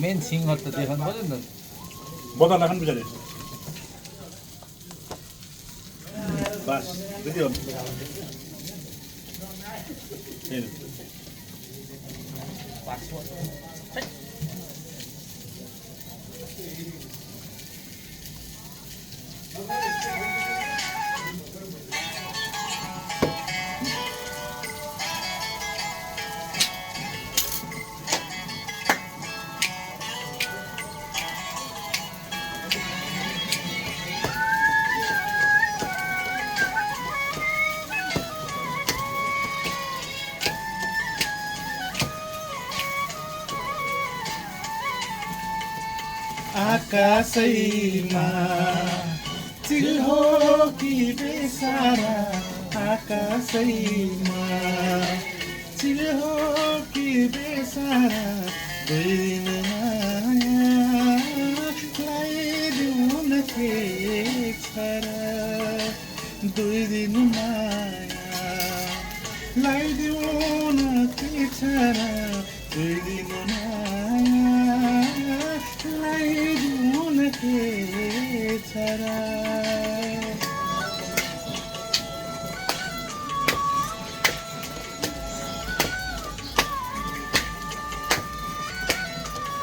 main singer त देखाउनु पर्यो नि त बदला खानु पछाडि बस त्यति हो आकाशैमा चिल हो कि बेसारा आकाशैमा चिल हो कि बेसारा दुई दिन मायालाई दिउन के छ र दुई दिन मायालाई दिउन के छ र दुई दिन मायालाई दिउन के छ र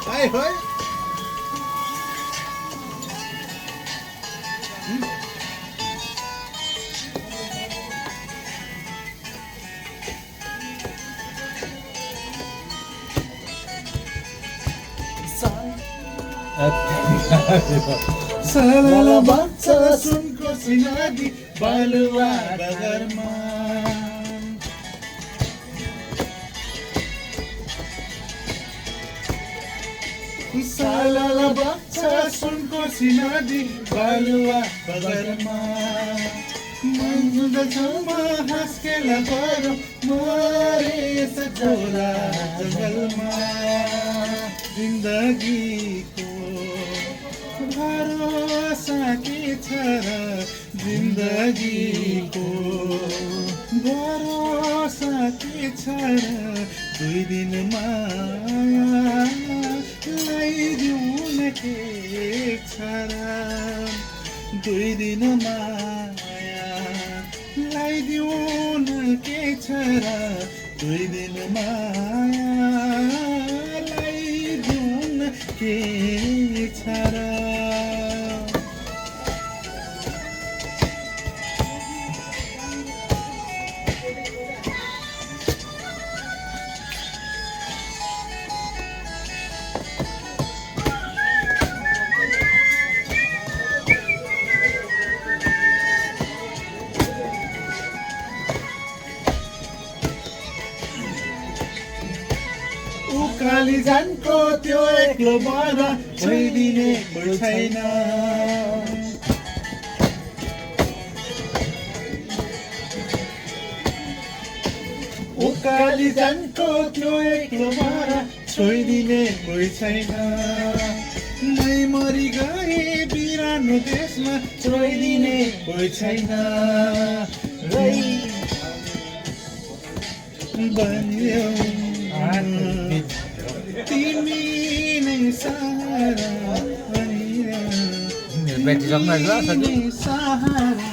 हाय हाय साला बच्चा सुनको सिनादी बालुवा बगरमा साला बच्चा सुनको सिनादी बालुवा बगरमा मन्दछमा हाँस्केला पर मरे सजोला जङ्गलमा जिन्दगीको भरोसा के छ र जिन्दगीको भरोसा के छ र दुई दिन मायालाई दिउन के छ र दुई दिन मायालाई दिउन के छ र दुई दिन मायालाई दिउन के छ र उकाली जानको त्यो एक्लो बडा छोइदिने कोही छैन उकाली जानको त्यो एक्लो बडा छोइदिने कोही छैन नै मरि गए बिरानो देशमा छोइदिने कोही छैन बन्यो तिमी नै सहारा ब्याट्री सक्नु सहारा